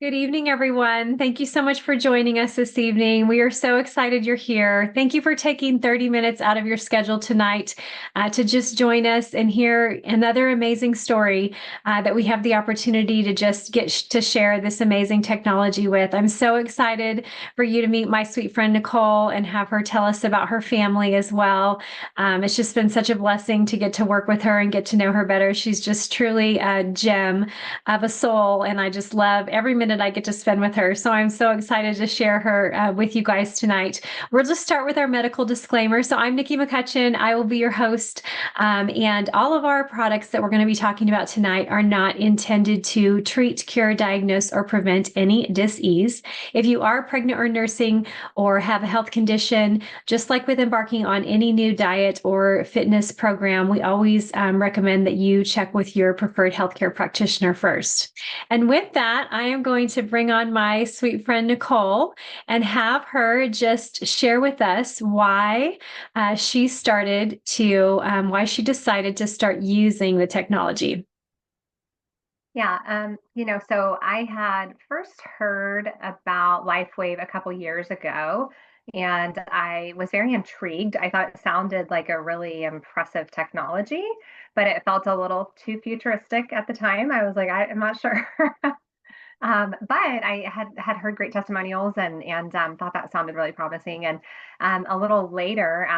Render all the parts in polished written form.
Good evening, everyone. Thank you so much for joining us this evening. We are so excited you're here. Thank you for taking 30 minutes out of your schedule tonight to just join us and hear another amazing story that we have the opportunity to just to share this amazing technology with. I'm so excited for you to meet my sweet friend Nichole and have her tell us about her family as well. It's just been such a blessing to get to work with her and get to know her better. She's just truly a gem of a soul, and I just love every minute I get to spend with her. So I'm so excited to share her with you guys tonight. We'll just start with our medical disclaimer. So I'm Nikki McCutchen. I will be your host, and all of our products that we're going to be talking about tonight are not intended to treat, cure, diagnose, or prevent any dis-ease. If you are pregnant or nursing or have a health condition, just like with embarking on any new diet or fitness program, we always recommend that you check with your preferred healthcare practitioner first. And with that, I am going to bring on my sweet friend Nichole and have her just share with us why why she decided to start using the technology. Yeah, so I had first heard about LifeWave a couple years ago, and I was very intrigued. I thought it sounded like a really impressive technology, but it felt a little too futuristic at the time. I was like, I'm not sure. But I had heard great testimonials and thought that sounded really promising. And a little later,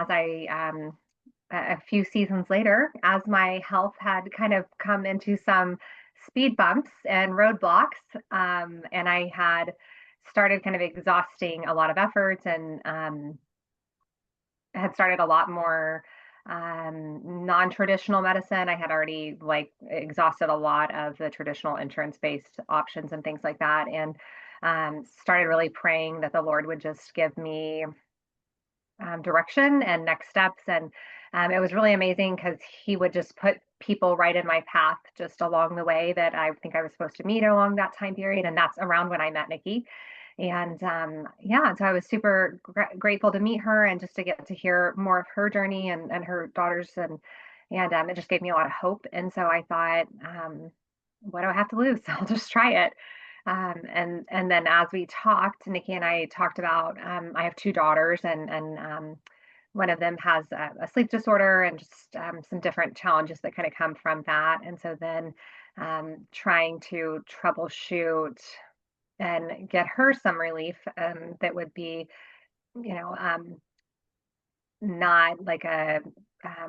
a few seasons later, as my health had kind of come into some speed bumps and roadblocks, and I had started kind of exhausting a lot of efforts and had started a lot more non-traditional medicine. I had already like exhausted a lot of the traditional insurance-based options and things like that, and started really praying that the Lord would just give me direction and next steps. And it was really amazing because he would just put people right in my path just along the way that I think I was supposed to meet along that time period. And that's around when I met Nikki. And yeah, so I was super grateful to meet her and just to get to hear more of her journey and her daughters. And it just gave me a lot of hope. And so I thought, what do I have to lose? I'll just try it. And then as we talked, Nikki and I talked about I have two daughters, and one of them has a sleep disorder and just some different challenges that kind of come from that. And so then trying to troubleshoot and get her some relief that would be, you know, not like a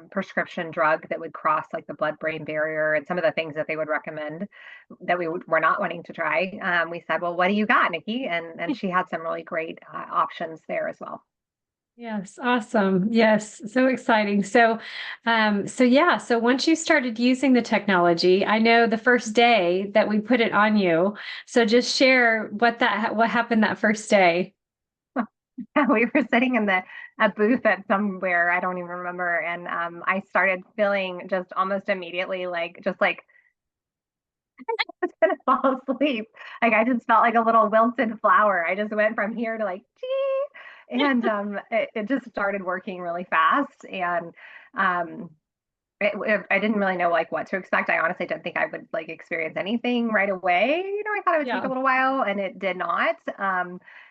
prescription drug that would cross like the blood-brain barrier and some of the things that they would recommend that were not wanting to try. We said, well, what do you got, Nikki? And she had some really great options there as well. Yes, awesome. Yes, so exciting. So once you started using the technology, I know the first day that we put it on you. So just share what happened that first day. We were sitting in the a booth at somewhere, I don't even remember, and I started feeling just almost immediately like just like I was gonna fall asleep. Like I just felt like a little wilted flower. I just went from here to like gee, and it just started working really fast. And um, I didn't really know like what to expect. I honestly didn't think I would like experience anything right away. I thought it would take a Yeah. little while, and it did not.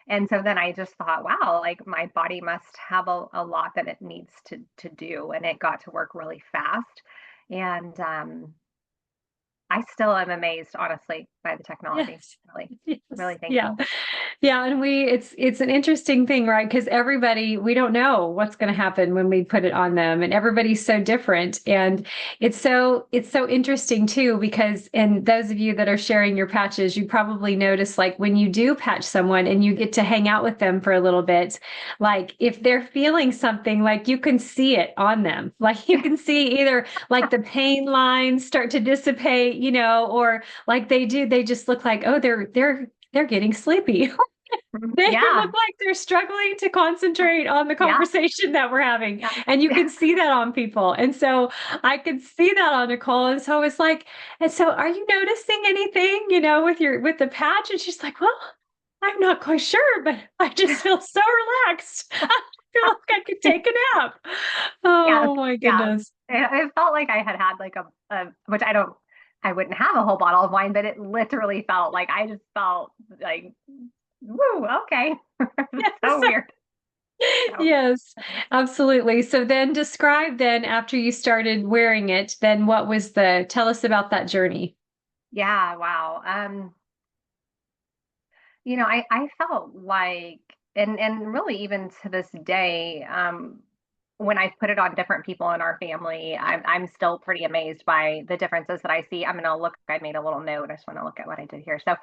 And so then I just thought, wow, like my body must have a lot that it needs to do, and it got to work really fast. And I still am amazed, honestly, by the technology. Yes. Really, Yes. really Yeah. thankful. Yeah, and it's an interesting thing, right? Because everybody, we don't know what's going to happen when we put it on them, and everybody's so different. And it's so interesting too, because and those of you that are sharing your patches, you probably notice like when you do patch someone and you get to hang out with them for a little bit, like if they're feeling something, like you can see it on them. Like you can see either like the pain lines start to dissipate, or like they just look like, oh, they're getting sleepy. They look Yeah, like they're struggling to concentrate on the yeah, conversation that we're having. yeah, And you yeah. can see that on people. And so I could see that on Nichole. And so it's like, and so are you noticing anything, with the patch? And she's like, well, I'm not quite sure, but I just feel so relaxed. I feel like I could take a nap. Yes, Oh my yeah. goodness. It felt like I had like a which I don't I wouldn't have a whole bottle of wine, but it literally felt like I just felt like, woo, okay. It's so Yes. weird. So, Yes, absolutely. So then describe then after you started wearing it, then what was tell us about that journey. yeah, wow. I felt like, and really even to this day, when I put it on different people in our family, I'm still pretty amazed by the differences that I see. I'm gonna look. I made a little note. I just want to look at what I did here. So,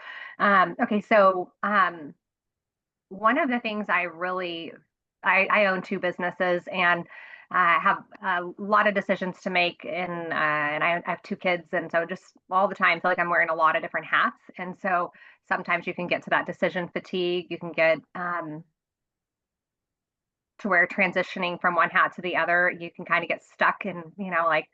okay. So, one of the things I own two businesses, and I have a lot of decisions to make, and I have two kids, and so just all the time, I feel like I'm wearing a lot of different hats, and so sometimes you can get to that decision fatigue. You can get to where transitioning from one hat to the other, you can kind of get stuck and like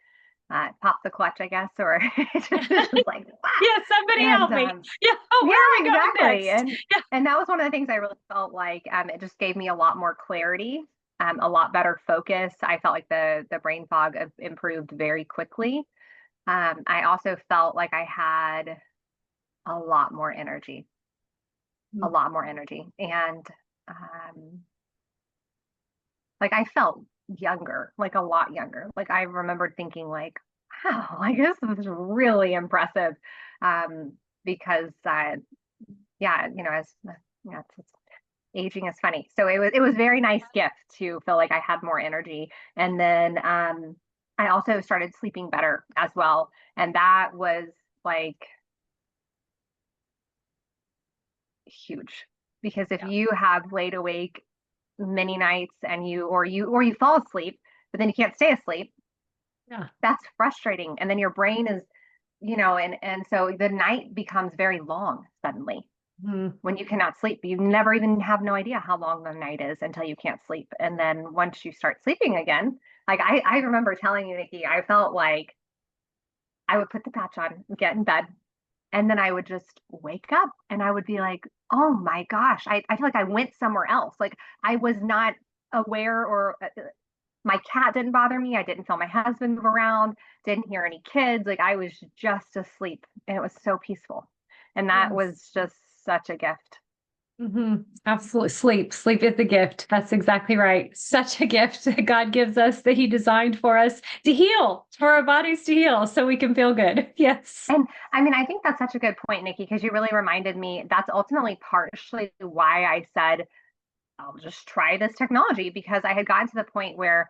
pop the clutch, I guess, or it's just like wow. Yeah, somebody And help me. Yeah, yeah, where are we going exactly. next? Yeah. And that was one of the things I really felt like it just gave me a lot more clarity, a lot better focus. I felt like the brain fog improved very quickly. I also felt like I had a lot more energy, a lot more energy, and um, like I felt younger, like a lot younger. Like I remembered thinking like, wow, like this is really impressive. Um, because yeah, as it's aging is funny. So it was very nice gift to feel like I had more energy. And then I also started sleeping better as well. And that was like huge because if Yeah. you have laid awake many nights and you fall asleep, but then you can't stay asleep, Yeah. that's frustrating. And then your brain is, and so the night becomes very long suddenly Mhm. when you cannot sleep. You never even have no idea how long the night is until you can't sleep. And then once you start sleeping again, like I remember telling you, Nikki, I felt like I would put the patch on, get in bed, and then I would just wake up and I would be like, oh my gosh, I feel like I went somewhere else. Like I was not aware or my cat didn't bother me. I didn't feel my husband move around, didn't hear any kids. Like I was just asleep and it was so peaceful. And that Yes. was just such a gift. Absolutely. Sleep is the gift. That's exactly right. Such a gift that God gives us that He designed for us to heal, for our bodies to heal so we can feel good. Yes. And I mean, I think that's such a good point, Nikki, because you really reminded me that's ultimately partially why I said, I'll just try this technology because I had gotten to the point where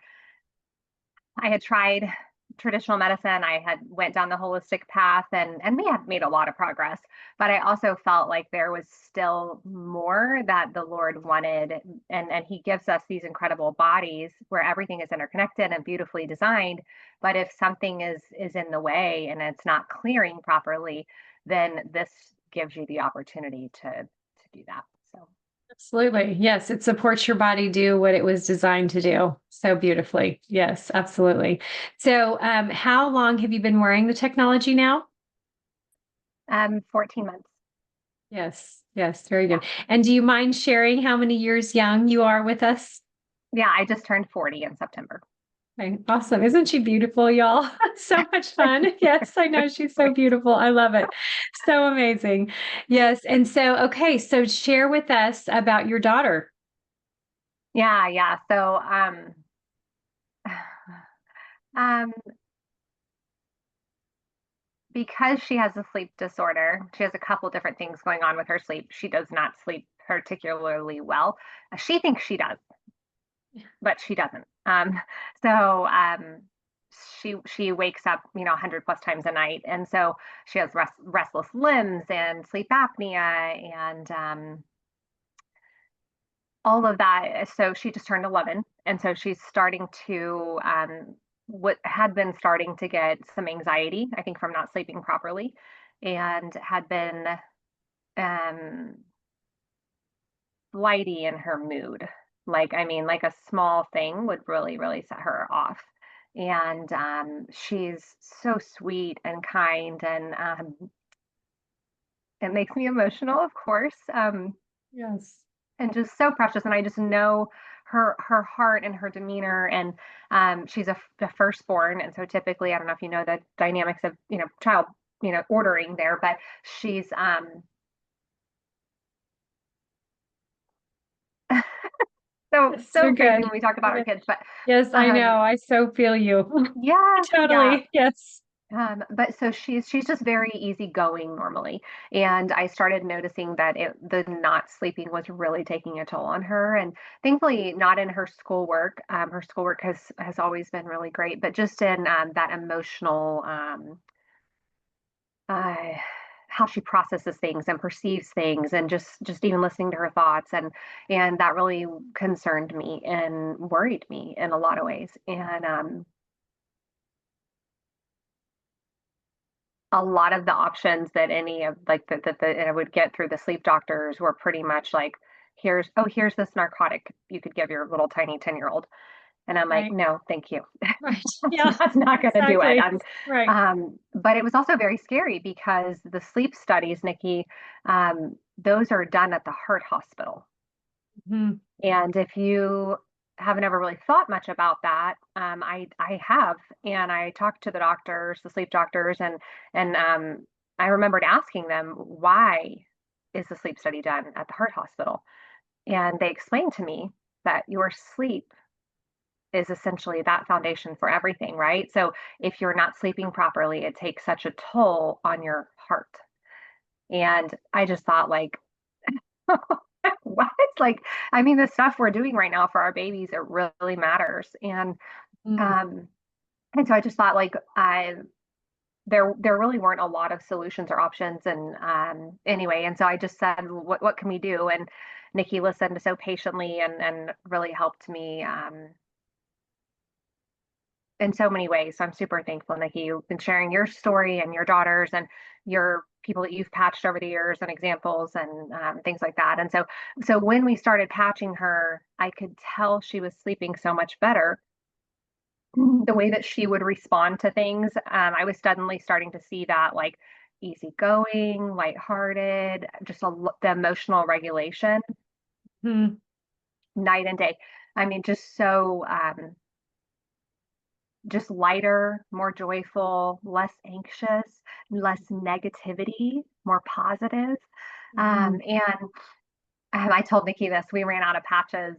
I had tried traditional medicine. I had went down the holistic path and we had made a lot of progress, but I also felt like there was still more that the Lord wanted. And he gives us these incredible bodies where everything is interconnected and beautifully designed. But if something is in the way and it's not clearing properly, then this gives you the opportunity to do that. So Absolutely. Yes. It supports your body do what it was designed to do so beautifully. Yes, absolutely. So, how long have you been wearing the technology now? 14 months. Yes. Yes. Very Yeah. good. And do you mind sharing how many years young you are with us? Yeah, I just turned 40 in September. Okay, awesome. Isn't she beautiful, y'all? So much fun. Yes, I know she's so beautiful. I love it. So amazing. Yes. And so, okay, so share with us about your daughter. Yeah, yeah. So, um, because she has a sleep disorder, she has a couple different things going on with her sleep. She does not sleep particularly well. She thinks she does, but she doesn't. So she wakes up, 100 plus times a night, and so she has restless limbs and sleep apnea and all of that. So she just turned 11. And so she's starting to, what had been starting to get some anxiety, I think, from not sleeping properly, and had been um, flighty in her mood. Like, I mean, like a small thing would really, really set her off. And she's so sweet and kind, and it makes me emotional, of course. Yes. And just so precious. And I just know her heart and her demeanor. And she's a firstborn, and so typically, I don't know if you know the dynamics of child ordering there, but she's Yes, so you're crazy good. when we talk about You're our good. kids. But Yes, I um know. I so feel you. yeah, yeah. Totally. Yes. But so she's just very easygoing normally, and I started noticing that the not sleeping was really taking a toll on her, and thankfully not in her schoolwork. Her schoolwork has always been really great, but just in that emotional uh, how she processes things and perceives things, and just even listening to her thoughts, and that really concerned me and worried me in a lot of ways, and a lot of the options that any of like that I would get through the sleep doctors were pretty much like, here's this narcotic you could give your little tiny 10-year-old. And I'm like, Right. no, thank you. Right. Yeah, That's not going to do it. exactly. Right. But it was also very scary because the sleep studies, Nikki, those are done at the heart hospital. Mhm. And if you haven't ever really thought much about that, I have, and I talked to the doctors, the sleep doctors, and I remembered asking them, why is the sleep study done at the heart hospital? And they explained to me that your sleep is essentially that foundation for everything, right? So if you're not sleeping properly, it takes such a toll on your heart. And I just thought, like, what? Like, I mean, the stuff we're doing right now for our babies, it really matters. Mm. Um, and so I just thought, like, there really weren't a lot of solutions or options. And anyway, and so I just said, what can we do? And Nikki listened so patiently and really helped me in so many ways. So I'm super thankful, Nikki. You've been sharing your story and your daughters and your people that you've patched over the years and examples and things like that. And so when we started patching her, I could tell she was sleeping so much better. The way that she would respond to things, I was suddenly starting to see that, like, easygoing, lighthearted, just the emotional regulation Mhm. night and day. I mean, just so just lighter, more joyful, less anxious, less negativity, more positive. Mhm. And I told Nikki this. We ran out of patches.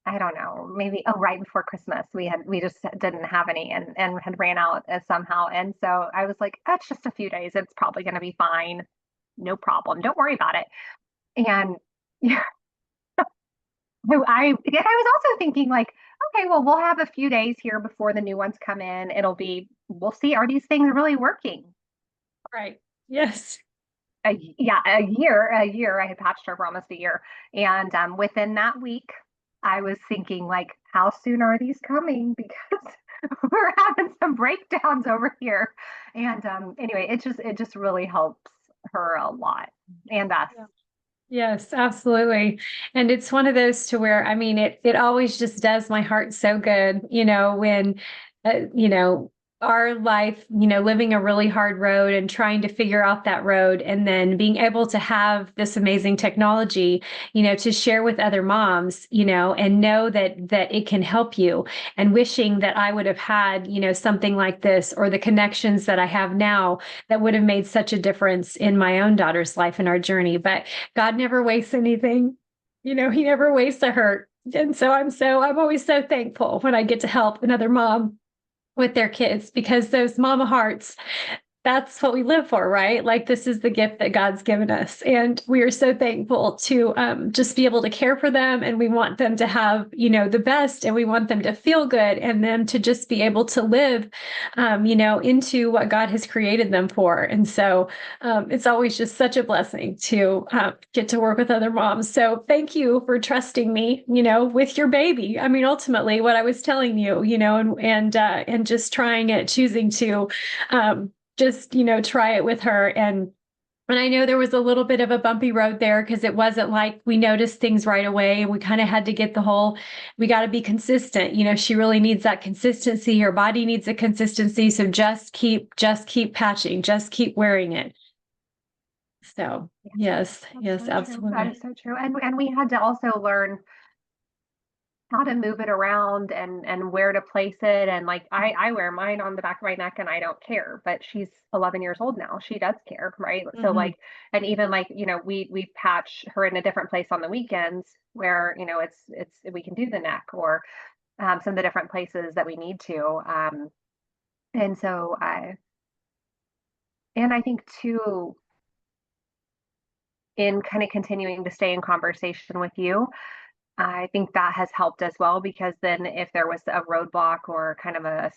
I don't know, maybe right before Christmas. We just didn't have any, and had ran out somehow. And so I was like, that's just a few days. It's probably going to be fine. No problem. Don't worry about it. And yeah, I was also thinking, like, okay, well, we'll have a few days here before the new ones come in. We'll see, are these things really working? Right. Yes. Yeah, a year. I had patched her for almost a year, and within that week, I was thinking, like, how soon are these coming? Because we're having some breakdowns over here. And anyway, it just really helps her a lot, and us. Yeah. Yes, absolutely. And it's one of those to where, I mean, it always just does my heart so good, when our life, living a really hard road and trying to figure out that road, and then being able to have this amazing technology, to share with other moms, and know that it can help you, and wishing that I would have had, something like this, or the connections that I have now that would have made such a difference in my own daughter's life and our journey. But God never wastes anything. He never wastes a hurt. And so I'm always so thankful when I get to help another mom with their kids, because those mama hearts, that's what we live for, right? Like, this is the gift that God's given us. And we are so thankful to just be able to care for them. And we want them to have, the best, and we want them to feel good, and them to just be able to live, into what God has created them for. And so it's always just such a blessing to get to work with other moms. So thank you for trusting me, with your baby. I mean, ultimately, what I was telling you, and just trying it, choosing to, just try it with her. And I know there was a little bit of a bumpy road there, because it wasn't like we noticed things right away, and we kind of had to get we got to be consistent. She really needs that consistency. Her body needs a consistency. So just keep patching, just keep wearing it. So Yes, yes, that's yes, so true. That is absolutely. so true. And we had to also learn how to move it around and where to place it. And like I wear mine on the back of my neck and I don't care, but she's 11 years old now. She does care, right? So Mhm. like, and even like, we patch her in a different place on the weekends where, it's we can do the neck or some of the different places that we need to. And so I think too, in kind of continuing to stay in conversation with you, I think that has helped as well because then if there was a roadblock or kind of a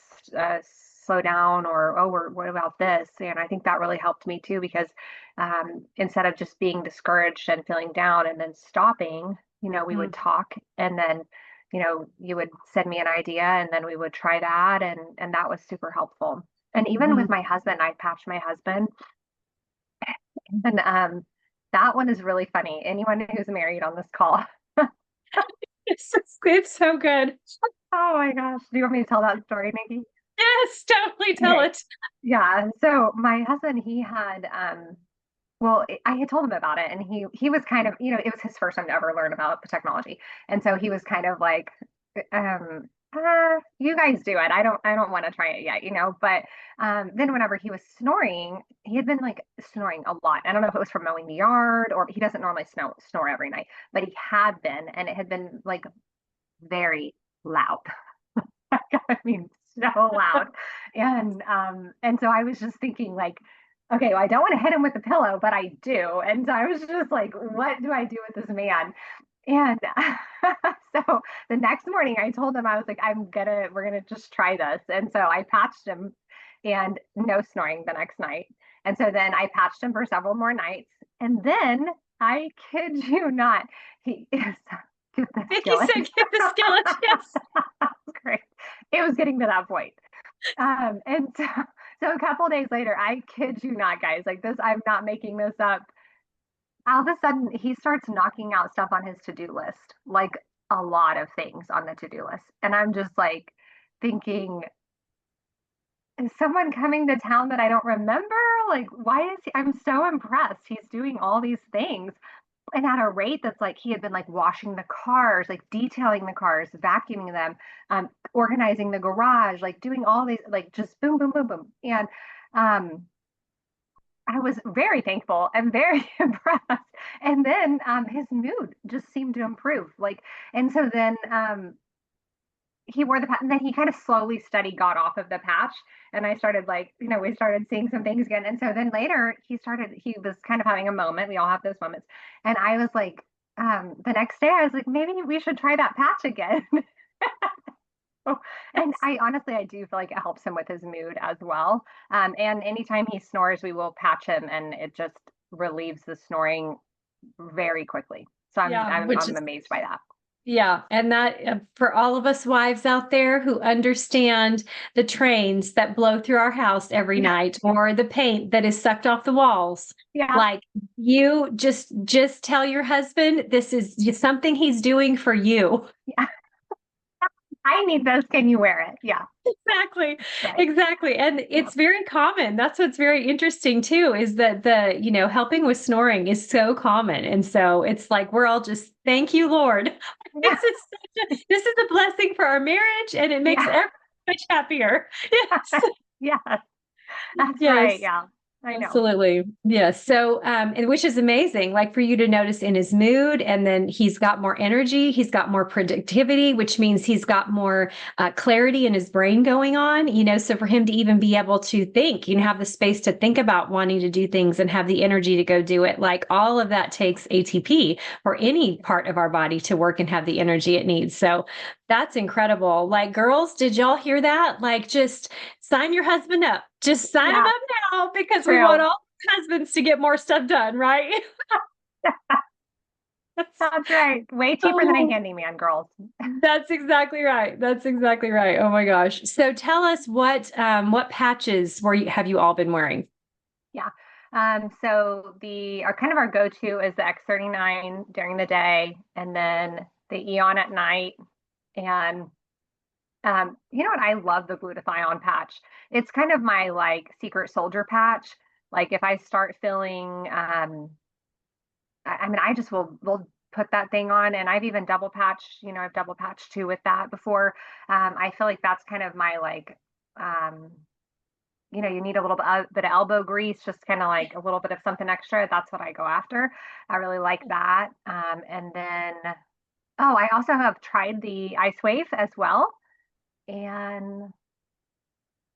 slow down or, oh, what about this? And I think that really helped me too because instead of just being discouraged and feeling down and then stopping, we would Mhm. talk and then, you would send me an idea and then we would try that and that was super helpful. And even with Mhm. my husband, I patched my husband and that one is really funny. Anyone who's married on this call. It's so good. Oh my gosh. Do you want me to tell that story, Nikki? Yes, totally tell Okay. it. Yeah. So my husband, he had well, I had told him about it and he was kind of, it was his first time to ever learn about the technology. And so he was kind of like, you guys do it. I don't want to try it yet, but then whenever he was snoring, he had been like snoring a lot. I don't know if it was from mowing the yard or he doesn't normally snore every night, but he had been, and it had been like very loud. I mean, so loud. And so I was just thinking like, okay, well, I don't want to hit him with the pillow, but I do. And so I was just like, what do I do with this man? And so the next morning I told him, I was like, we're gonna just try this. And so I patched him and no snoring the next night. And so then I patched him for several more nights. And then I kid you not, he is get the Vicky skillet. said, "Get the skillet." Yes. Great. It was getting to that point. And so a couple days later, I kid you not, guys, like this, I'm not making this up. All of a sudden, he starts knocking out stuff on his to-do list, like a lot of things on the to-do list. And I'm just like thinking, is someone coming to town that I don't remember? Like, why is he? I'm so impressed. He's doing all these things and at a rate that's like he had been like washing the cars, like detailing the cars, vacuuming them, organizing the garage, like doing all these, like just boom, boom, boom, boom. And um, I was very thankful and very impressed. And then his mood just seemed to improve. Like, and so then he wore the patch and then he kind of slowly steady got off of the patch and I started like we started seeing some things again and so then later he was kind of having a moment. We all have those moments. And I was like the next day I was like maybe we should try that patch again. And I honestly I do feel like it helps him with his mood as well. And anytime he snores we will patch him and it just relieves the snoring very quickly. So i'm Yeah, i'm, which I'm is amazed by that. yeah, and that for all of us wives out there who understand the trains that blow through our house every Yeah, night or the paint that is sucked off the walls, yeah. like you just tell your husband this is something he's doing for you. Yeah. I need this, can you wear it? Yeah. Exactly. Right. Exactly. And Yeah. it's very common. That's what's very interesting too, is that helping with snoring is so common. And so it's like we're all just thank you, Lord. Yeah. This is a blessing for our marriage and it makes Yeah. everyone much happier. Yes. Yes. That's right. Yes. Yeah. I know. Absolutely. Yes. So, and which is amazing, like for you to notice in his mood, and then he's got more energy, he's got more productivity, which means he's got more clarity in his brain going on, so for him to even be able to think, have the space to think about wanting to do things and have the energy to go do it, like all of that takes ATP for any part of our body to work and have the energy it needs. So that's incredible. Like, girls, did y'all hear that? Like, just sign your husband up. Just sign him Yeah. up now because we want True. all husbands to get more stuff done, right? That's right. Way cheaper than a Oh, handyman, girls. that's exactly right. That's exactly right. Oh my gosh. So tell us what patches have you all been wearing? Yeah. So our kind of our go-to is the X39 during the day and then the Eon at night. And you know what? I love the glutathione patch. It's kind of my like secret soldier patch. Like if I start feeling I mean, I just will put that thing on. And I've even double patched, I've double patched too with that before. I feel like that's kind of my like, you need a little bit of elbow grease, just kind of like a little bit of something extra. That's what I go after. I really like that. And then, oh, I also have tried the ice wave as well. And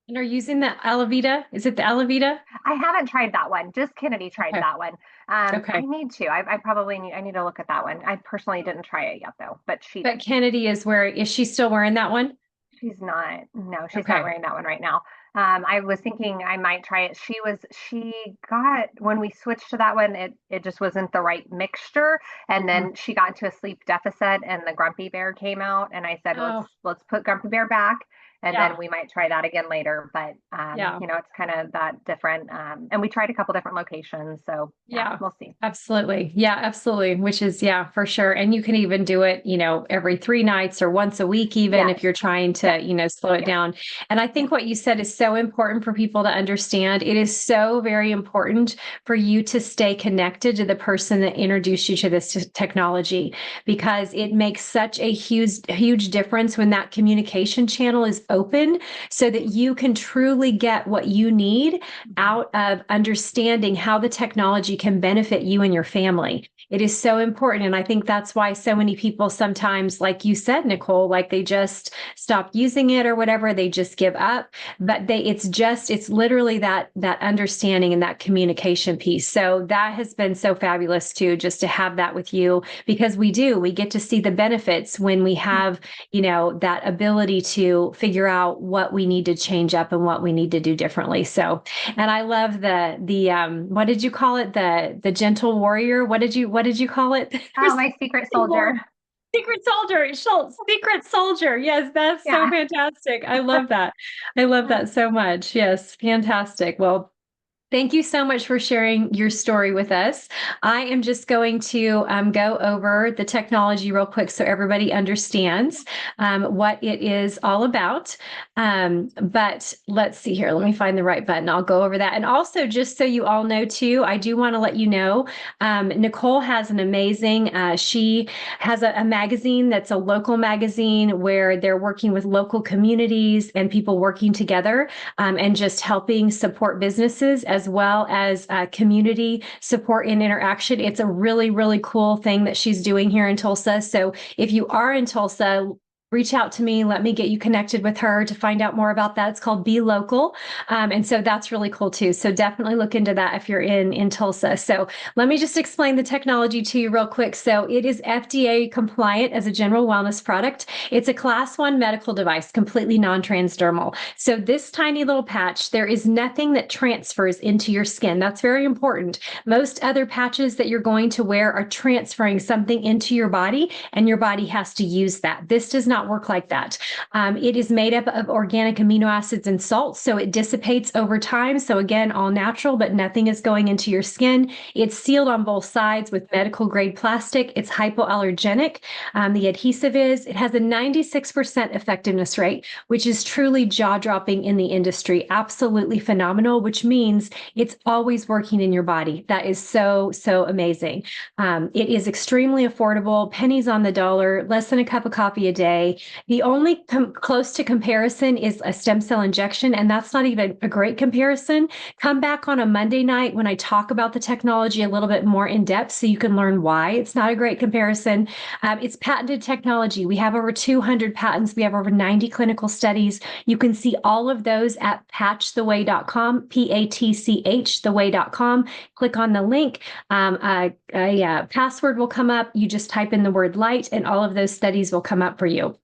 And are you using the Alavita? Is it the Alavita? I haven't tried that one. Just Kennedy tried Okay. that one. I Okay. need to. I probably need. I need to look at that one. I personally didn't try it yet though, but she But did. Kennedy is she still wearing that one? She's not. No, she's not Okay. wearing that one right now. I was thinking I might try it. She got when we switched to that one, it just wasn't the right mixture. And Mhm. then she got into a sleep deficit, and the Grumpy Bear came out. And I said, Oh, let's put Grumpy Bear back, and then yeah. we might try that again later. But Yeah. it's kind of that different. And we tried a couple different locations, so yeah, Yeah, we'll see. absolutely. Yeah, absolutely. Which is, yeah, for sure. And you can even do it, every 3 nights or once a week, even if Yes, you're trying yes, to, slow it yes, down. And I yes. think what you said is so important for people to understand. It is so very important for you to stay connected to the person that introduced you to this technology, because it makes such a huge difference when that communication channel is open so that you can truly get what you need Mhm. out of understanding how the technology can benefit you and your family. It is so important. And I think that's why so many people sometimes, like you said, Nichole, like they just stop using it or whatever, they just give up. But it's literally that understanding and that communication piece. So that has been so fabulous too, just to have that with you, because we get to see the benefits when we have, that ability to figure out what we need to change up and what we need to do differently. So, and I love the what did you call it? The gentle warrior. What did you call it? Oh, my secret soldier. Secret soldier, Schultz, secret soldier. Yes, that's so Yeah. fantastic. I love that. I love that so much. Yes, fantastic. Well, thank you so much for sharing your story with us. I am just going to go over the technology real quick so everybody understands what it is all about. But let's see here. Let me find the right button. I'll go over that. And also, just so you all know, too, I do want to let you know Nichole has an amazing, she has a magazine that's a local magazine where they're working with local communities and people working together and just helping support businesses as well as community support and interaction. It's a really, really cool thing that she's doing here in Tulsa. So if you are in Tulsa, reach out to me. Let me get you connected with her to find out more about that. It's called Be Local. And so that's really cool too. So definitely look into that if you're in Tulsa. So let me just explain the technology to you real quick. So it is FDA compliant as a general wellness product. It's a class 1 medical device, completely non-transdermal. So this tiny little patch, there is nothing that transfers into your skin. That's very important. Most other patches that you're going to wear are transferring something into your body, and your body has to use that. This does not work like that. It is made up of organic amino acids and salts, so it dissipates over time. So again, all natural, but nothing is going into your skin. It's sealed on both sides with medical grade plastic. It's hypoallergenic. The adhesive it has a 96% effectiveness rate, which is truly jaw dropping in the industry. Absolutely phenomenal, which means it's always working in your body. That is so, so amazing. It is extremely affordable, pennies on the dollar, less than a cup of coffee a day. The only close to comparison is a stem cell injection, and that's not even a great comparison. Come back on a Monday night when I talk about the technology a little bit more in depth so you can learn why it's not a great comparison. It's patented technology. We have over 200 patents. We have over 90 clinical studies. You can see all of those at patchtheway.com, PATCH, theway.com. Click on the link. A password will come up. You just type in the word light, and all of those studies will come up for you.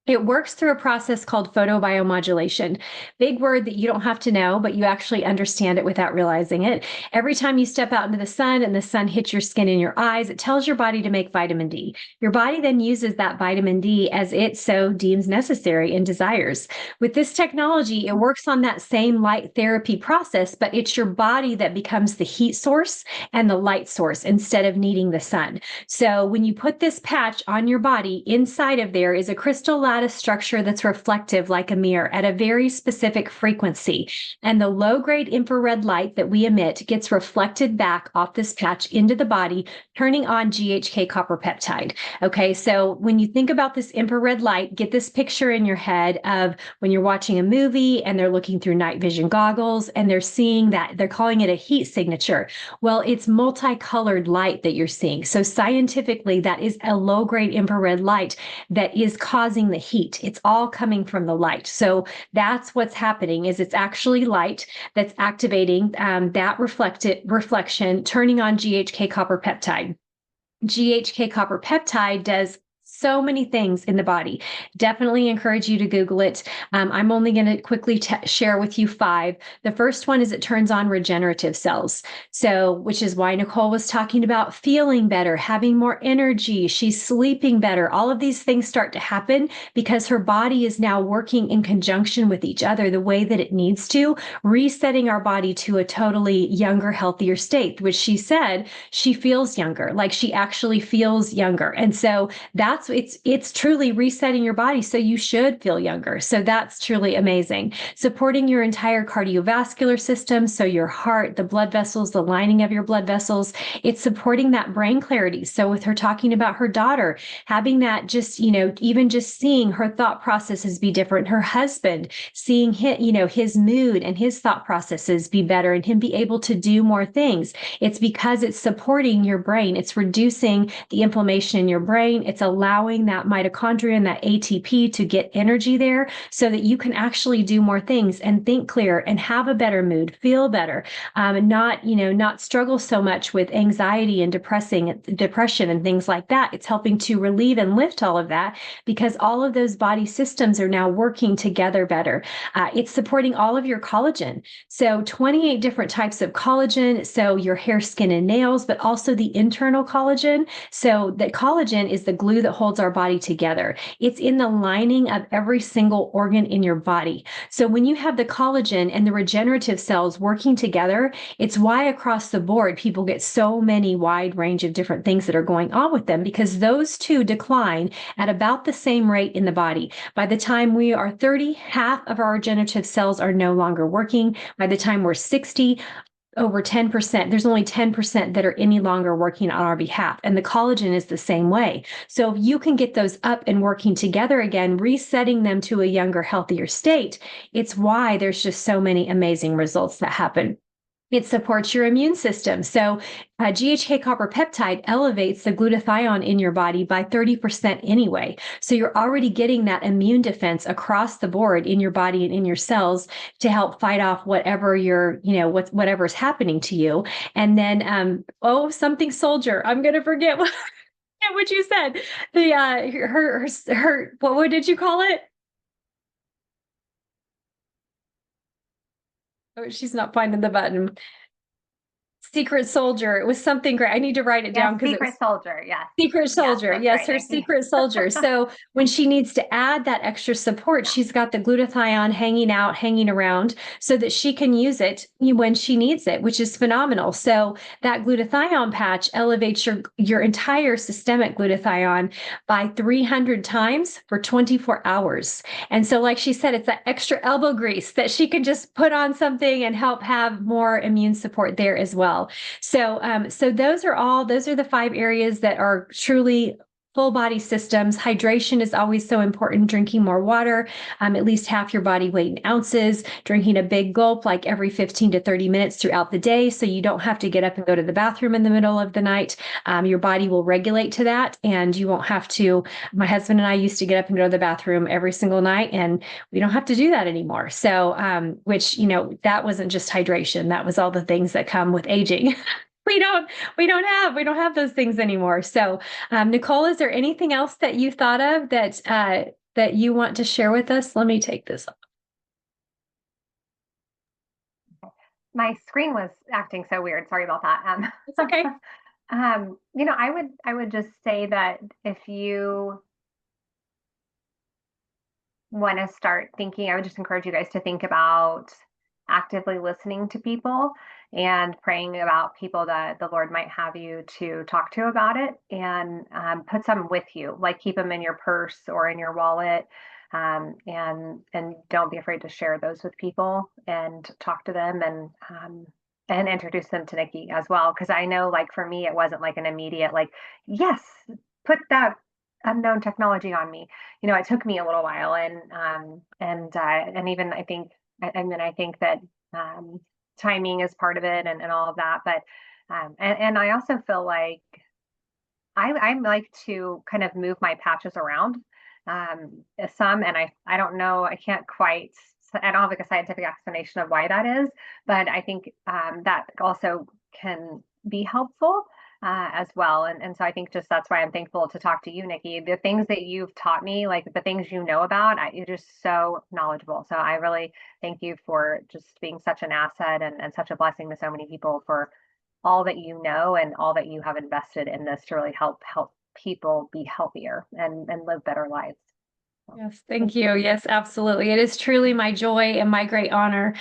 It works through a process called photobiomodulation. Big word that you don't have to know, but you actually understand it without realizing it. Every time you step out into the sun and the sun hits your skin and your eyes, it tells your body to make vitamin D. Your body then uses that vitamin D as it so deems necessary and desires. With this technology, it works on that same light therapy process, but it's your body that becomes the heat source and the light source instead of needing the sun. So when you put this patch on your body, inside of there is a crystal lattice structure that's reflective like a mirror at a very specific frequency. And the low grade infrared light that we emit gets reflected back off this patch into the body, turning on GHK copper peptide. Okay, so when you think about this infrared light, get this picture in your head of when you're watching a movie and they're looking through night vision goggles and they're seeing that, they're calling it a heat signature. Well, it's multicolored light that you're seeing. So scientifically, that is a low grade infrared light that is causing the heat. It's all coming from the light. So that's what's happening is it's actually light that's activating that reflection, turning on GHK copper peptide. GHK copper peptide does so many things in the body. Definitely encourage you to Google it. I'm only going to quickly share with you 5. The first one is it turns on regenerative cells. So, which is why Nichole was talking about feeling better, having more energy. She's sleeping better. All of these things start to happen because her body is now working in conjunction with each other the way that it needs to, resetting our body to a totally younger, healthier state, which she said she feels younger, like she actually feels younger. And so it's truly resetting your body. So you should feel younger. So that's truly amazing. Supporting your entire cardiovascular system. So your heart, the blood vessels, the lining of your blood vessels, it's supporting that brain clarity. So with her talking about her daughter, having that just, even just seeing her thought processes be different, her husband, seeing his mood and his thought processes be better and him be able to do more things. It's because it's supporting your brain. It's reducing the inflammation in your brain. It's allowing that mitochondria and that ATP to get energy there so that you can actually do more things and think clear and have a better mood, feel better, and not struggle so much with anxiety and depression and things like that. It's helping to relieve and lift all of that because all of those body systems are now working together better. It's supporting all of your collagen. So 28 different types of collagen. So your hair, skin, and nails, but also the internal collagen. So that collagen is the glue that holds our body together. It's in the lining of every single organ in your body. So when you have the collagen and the regenerative cells working together, it's why across the board people get so many wide range of different things that are going on with them because those two decline at about the same rate in the body. By the time we are 30, half of our regenerative cells are no longer working. By the time we're 60, over 10%, there's only 10% that are any longer working on our behalf. And the collagen is the same way. So if you can get those up and working together again, resetting them to a younger, healthier state, it's why there's just so many amazing results that happen. It supports your immune system. So GHK copper peptide elevates the glutathione in your body by 30% anyway. So you're already getting that immune defense across the board in your body and in your cells to help fight off whatever whatever's happening to you. And then, something soldier. I'm going to forget what you said. The her what did you call it? Oh, she's not finding the button. Secret soldier. It was something great. I need to write it down because it was secret soldier. Yes. secret soldier. That's Yes, right, her Nikki. secret soldier. So when she needs to add that extra support, she's got the glutathione hanging around so that she can use it when she needs it, which is phenomenal. So that glutathione patch elevates your entire systemic glutathione by 300 times for 24 hours. And so, like she said, it's that extra elbow grease that she can just put on something and help have more immune support there as well. So those are the 5 areas that are truly full body systems. Hydration is always so important. Drinking more water, at least half your body weight in ounces, drinking a big gulp like every 15 to 30 minutes throughout the day. So you don't have to get up and go to the bathroom in the middle of the night. Your body will regulate to that and you won't have to. My husband and I used to get up and go to the bathroom every single night and we don't have to do that anymore. So, which, that wasn't just hydration. That was all the things that come with aging. We don't have those things anymore. So, Nichole, is there anything else that you thought of that you want to share with us? Let me take this off. My screen was acting so weird. Sorry about that. It's okay. I would just say that if you want to start thinking, I would just encourage you guys to think about actively listening to people and praying about people that the Lord might have you to talk to about it, and put some with you, like keep them in your purse or in your wallet. And don't be afraid to share those with people and talk to them, and introduce them to Nikki as well. Cause I know, like, for me, it wasn't like an immediate, like, yes, put that unknown technology on me. It took me a little while. And even I think that, um, timing is part of it, and all of that. But, and I also feel like I like to kind of move my patches around, some, and I don't know, I can't quite, I don't have like a scientific explanation of why that is, but I think, that also can be helpful, as well. And so I think just that's why I'm thankful to talk to you, Nikki. The things that you've taught me, like the things you know about, you're just so knowledgeable. So I really thank you for just being such an asset, and such a blessing to so many people, for all that you know and all that you have invested in this to really help people be healthier and live better lives. So, Yes, thank you. Yes, absolutely. It is truly my joy and my great honor,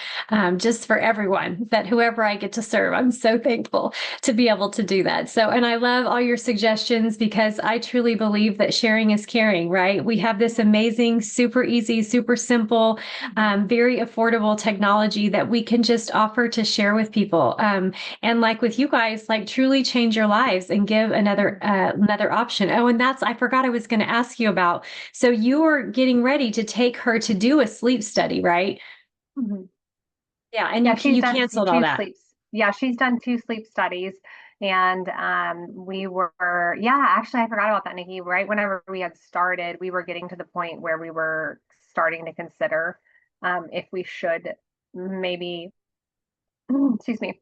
just for everyone, that whoever I get to serve, I'm so thankful to be able to do that. So, and I love all your suggestions, because I truly believe that sharing is caring, right? We have this amazing, super easy, super simple, very affordable technology that we can just offer to share with people. And like with you guys, like truly change your lives and give another option. Oh, and I forgot I was going to ask you about. So you were getting ready to take her to do a sleep study, right? mhm. Yeah, and Yeah, you canceled all two that. sleeps. Yeah, she's done two sleep studies. And we were, yeah, actually, I forgot about that, Nikki. Right whenever we had started, we were getting to the point where we were starting to consider, if we should maybe, excuse me,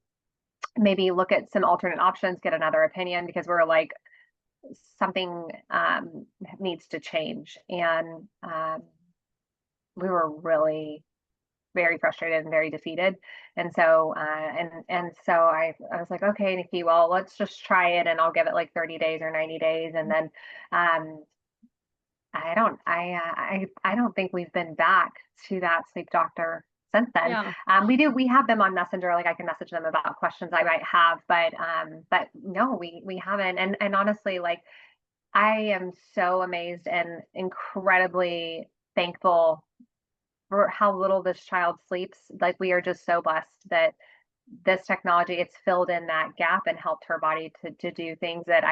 maybe look at some alternate options, get another opinion, because we're like, something, needs to change. And, we were really very frustrated and very defeated. And so, so I was like, okay, Nikki, well, let's just try it, and I'll give it like 30 days or 90 days. And then, um, I don't think we've been back to that sleep doctor since then. Yeah. We have them on Messenger, like I can message them about questions I might have, but no, we haven't. And honestly, like, I am so amazed and incredibly thankful for how little this child sleeps. Like, we are just so blessed that this technology, it's filled in that gap and helped her body to do things that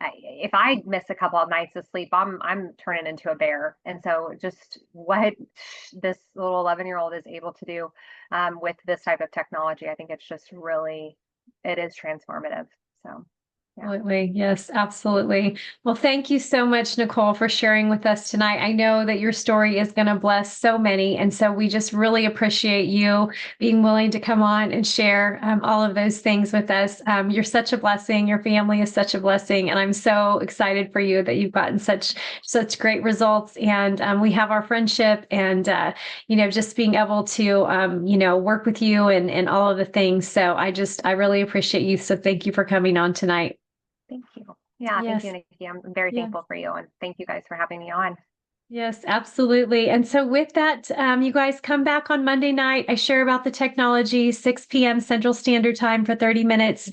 if I miss a couple of nights of sleep, I'm turning into a bear. And so just what this little 11-year-old is able to do, with this type of technology, I think it's just really, it is transformative. So yeah. Absolutely. Yes, absolutely. Well, thank you so much, Nichole, for sharing with us tonight. I know that your story is going to bless so many. And so we just really appreciate you being willing to come on and share, all of those things with us. You're such a blessing. Your family is such a blessing. And I'm so excited for you that you've gotten such great results. And we have our friendship, and, just being able to, work with you, and all of the things. So I really appreciate you. So thank you for coming on tonight. Thank you. Yeah, thank you, Yes. Nikki. I'm very Yes. thankful for you, and thank you guys for having me on. Yes, absolutely. And so with that, you guys come back on Monday night. I share about the technology, 6 p.m. Central Standard Time for 30 minutes.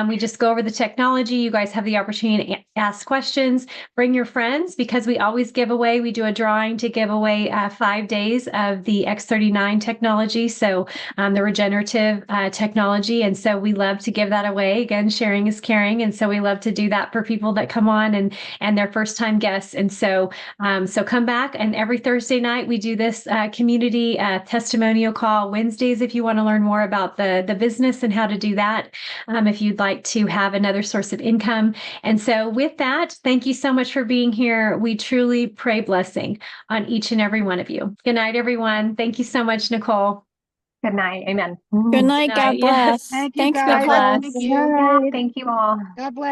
We just go over the technology. You guys have the opportunity to ask questions. Bring your friends, because we always give away. We do a drawing to give away 5 days of the X39 technology, so the regenerative technology. And so we love to give that away. Again, sharing is caring. And so we love to do that for people that come on, and their first time guests. And so come back, and every Thursday night we do this community testimonial call. Wednesdays, if you want to learn more about the business and how to do that, if you'd like to have another source of income. And so with that, thank you so much for being here. We truly pray blessing on each and every one of you. Good night, everyone. Thank you so much, Nichole. Good night. Amen. Good Good night. night. God bless. Thank you Thanks, God guys. Nicole. bless. Thank Good you. night. Thank you all. God bless.